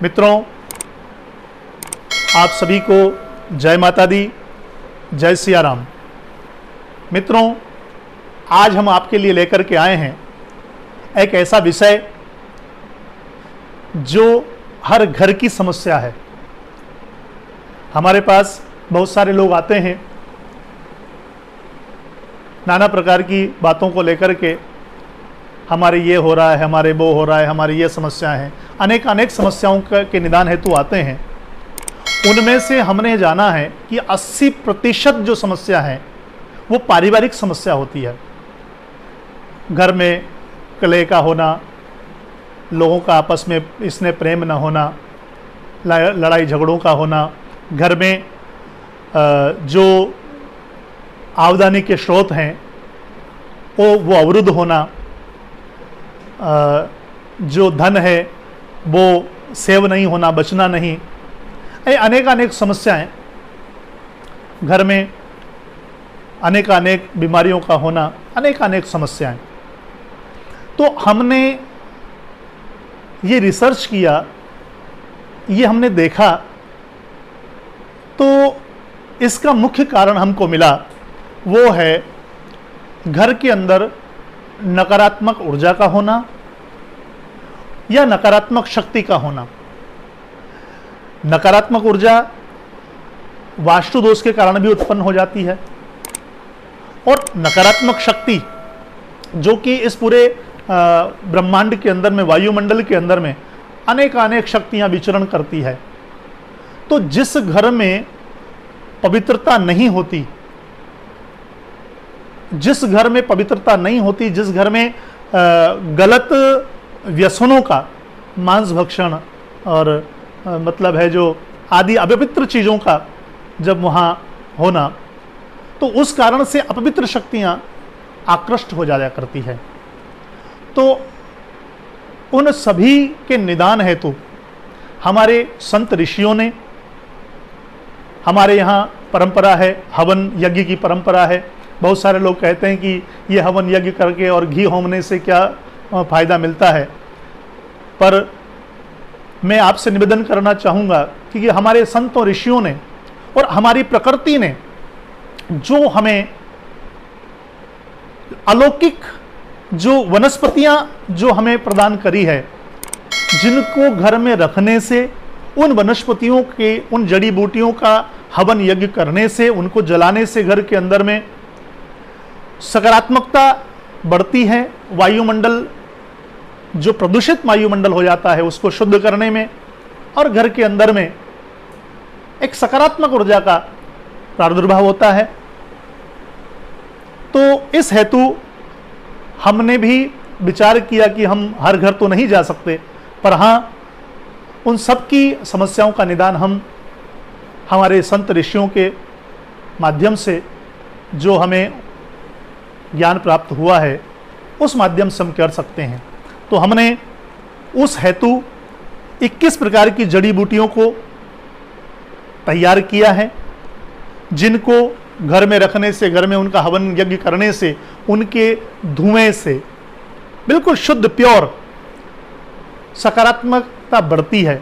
मित्रों, आप सभी को जय माता दी, जय सिया राम। मित्रों, आज हम आपके लिए लेकर के आए हैं एक ऐसा विषय जो हर घर की समस्या है। हमारे पास बहुत सारे लोग आते हैं नाना प्रकार की बातों को लेकर के, हमारे ये हो रहा है, हमारे वो हो रहा है, हमारी ये समस्या है, अनेक समस्याओं के निदान हेतु आते हैं। उनमें से हमने जाना है कि 80% जो समस्या है वो पारिवारिक समस्या होती है। घर में कलह का होना, लोगों का आपस में इसने प्रेम न होना, लड़ाई झगड़ों का होना, घर में जो आमदनी के स्रोत हैं वो अवरुद्ध होना, जो धन है वो सेव नहीं होना, बचना नहीं, अनेक समस्याएं घर में, अनेक बीमारियों का होना, अनेक समस्याएं। तो हमने ये रिसर्च किया, ये हमने देखा, तो इसका मुख्य कारण हमको मिला वो है घर के अंदर नकारात्मक ऊर्जा का होना या नकारात्मक शक्ति का होना। नकारात्मक ऊर्जा वास्तु दोष के कारण भी उत्पन्न हो जाती है, और नकारात्मक शक्ति जो कि इस पूरे ब्रह्मांड के अंदर में, वायुमंडल के अंदर में अनेक शक्तियां विचरण करती है। तो जिस घर में पवित्रता नहीं होती, जिस घर में पवित्रता नहीं होती, जिस घर में गलत व्यसनों का, मांस भक्षण और मतलब है जो आदि अपवित्र चीज़ों का जब वहाँ होना, तो उस कारण से अपवित्र शक्तियाँ आकृष्ट हो जाया करती है। तो उन सभी के निदान हेतु हमारे संत ऋषियों ने, हमारे यहाँ परंपरा है, हवन यज्ञ की परंपरा है। बहुत सारे लोग कहते हैं कि ये हवन यज्ञ करके और घी होमने से क्या फ़ायदा मिलता है, पर मैं आपसे निवेदन करना चाहूँगा कि हमारे संतों ऋषियों ने और हमारी प्रकृति ने जो हमें अलौकिक जो वनस्पतियाँ जो हमें प्रदान करी है, जिनको घर में रखने से, उन वनस्पतियों के, उन जड़ी बूटियों का हवन यज्ञ करने से, उनको जलाने से घर के अंदर में सकारात्मकता बढ़ती है। वायुमंडल जो प्रदूषित वायुमंडल हो जाता है उसको शुद्ध करने में, और घर के अंदर में एक सकारात्मक ऊर्जा का प्रादुर्भाव होता है। तो इस हेतु हमने भी विचार किया कि हम हर घर तो नहीं जा सकते, पर हाँ, उन सब की समस्याओं का निदान हम हमारे संत ऋषियों के माध्यम से, जो हमें ज्ञान प्राप्त हुआ है, उस माध्यम से हम कर सकते हैं। तो हमने उस हेतु 21 प्रकार की जड़ी बूटियों को तैयार किया है, जिनको घर में रखने से, घर में उनका हवन यज्ञ करने से, उनके धुएं से बिल्कुल शुद्ध प्योर सकारात्मकता बढ़ती है।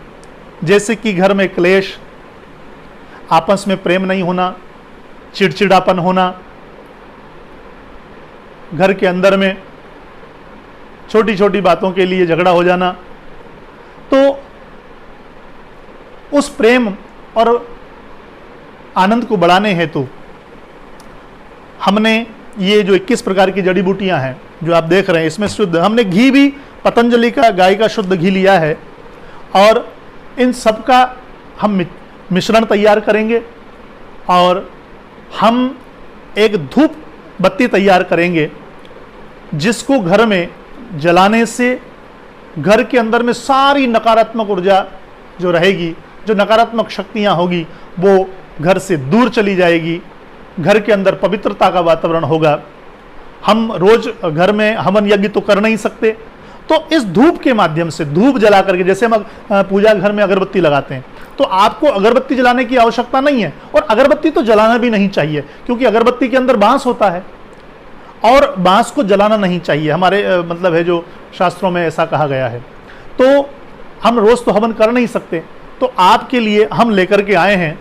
जैसे कि घर में क्लेश, आपस में प्रेम नहीं होना, चिड़चिड़ापन होना, घर के अंदर में छोटी छोटी बातों के लिए झगड़ा हो जाना, तो उस प्रेम और आनंद को बढ़ाने हेतु हमने ये जो 21 प्रकार की जड़ी बूटियां हैं जो आप देख रहे हैं, इसमें शुद्ध हमने घी भी पतंजलि का, गाय का शुद्ध घी लिया है, और इन सब का हम मिश्रण तैयार करेंगे, और हम एक धूप बत्ती तैयार करेंगे, जिसको घर में जलाने से घर के अंदर में सारी नकारात्मक ऊर्जा जो रहेगी, जो नकारात्मक शक्तियां होगी, वो घर से दूर चली जाएगी। घर के अंदर पवित्रता का वातावरण होगा। हम रोज घर में हवन यज्ञ तो कर नहीं सकते, तो इस धूप के माध्यम से, धूप जला करके, जैसे हम पूजा घर में अगरबत्ती लगाते हैं, तो आपको अगरबत्ती जलाने की आवश्यकता नहीं है, और अगरबत्ती तो जलाना भी नहीं चाहिए, क्योंकि अगरबत्ती के अंदर बांस होता है, और बांस को जलाना नहीं चाहिए। हमारे मतलब है जो शास्त्रों में ऐसा कहा गया है। तो हम रोज़ तो हवन कर नहीं सकते, तो आपके लिए हम लेकर के आए हैं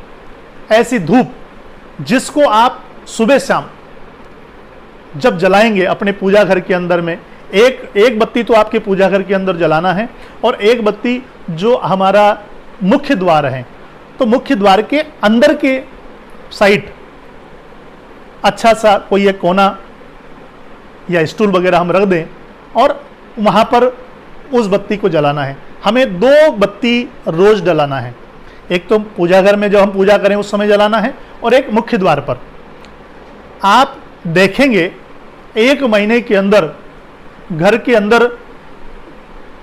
ऐसी धूप जिसको आप सुबह शाम जब जलाएंगे अपने पूजा घर के अंदर में, एक बत्ती तो आपके पूजा घर के अंदर जलाना है और एक बत्ती जो हमारा मुख्य द्वार है, तो मुख्य द्वार के अंदर के साइड अच्छा सा कोई एक कोना या स्टूल वगैरह हम रख दें और वहाँ पर उस बत्ती को जलाना है। हमें 2 बत्ती रोज जलाना है, एक तो पूजा घर में जब हम पूजा करें उस समय जलाना है और एक मुख्य द्वार पर। आप देखेंगे 1 महीने के अंदर घर के अंदर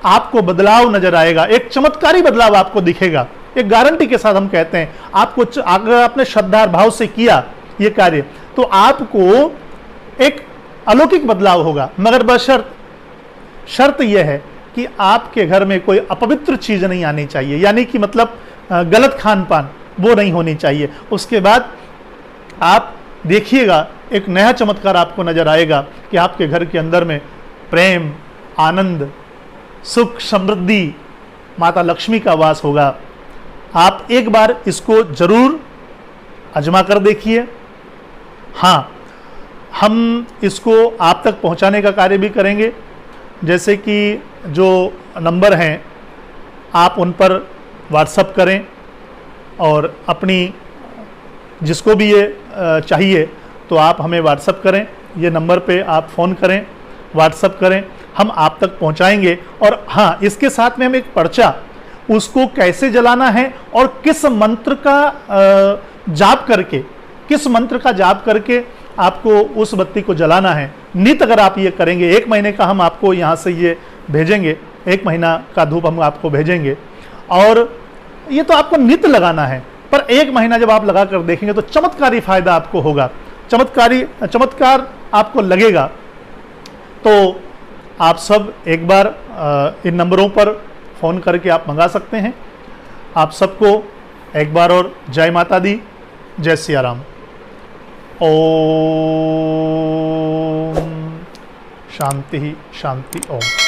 आपको बदलाव नजर आएगा, एक चमत्कारी बदलाव आपको दिखेगा, एक गारंटी के साथ हम कहते हैं। आपको अगर आपने श्रद्धा भाव से किया ये कार्य तो आपको एक अलौकिक बदलाव होगा, मगर शर्त यह है कि आपके घर में कोई अपवित्र चीज नहीं आनी चाहिए, यानी कि मतलब गलत खान पान वो नहीं होनी चाहिए। उसके बाद आप देखिएगा एक नया चमत्कार आपको नजर आएगा कि आपके घर के अंदर में प्रेम, आनंद, सुख, समृद्धि, माता लक्ष्मी का वास होगा। आप एक बार इसको जरूर आजमा कर देखिए। हाँ, हम इसको आप तक पहुंचाने का कार्य भी करेंगे, जैसे कि जो नंबर हैं आप उन पर व्हाट्सअप करें और अपनी जिसको भी ये चाहिए तो आप हमें व्हाट्सअप करें, ये नंबर पे आप फ़ोन करें, व्हाट्सअप करें, हम आप तक पहुंचाएंगे। और हाँ, इसके साथ में हम एक पर्चा उसको कैसे जलाना है और किस मंत्र का जाप करके, किस मंत्र का जाप करके आपको उस बत्ती को जलाना है, नित अगर आप ये करेंगे, 1 महीने का हम आपको यहाँ से ये भेजेंगे, 1 महीना का धूप हम आपको भेजेंगे और ये तो आपको नित लगाना है, पर 1 महीना जब आप लगा कर देखेंगे तो चमत्कारी फायदा आपको होगा, चमत्कार आपको लगेगा। तो आप सब एक बार इन नंबरों पर फ़ोन करके आप मंगा सकते हैं। आप सबको एक बार और जय माता दी, जय सिया राम। ओम शांति शांति ओम।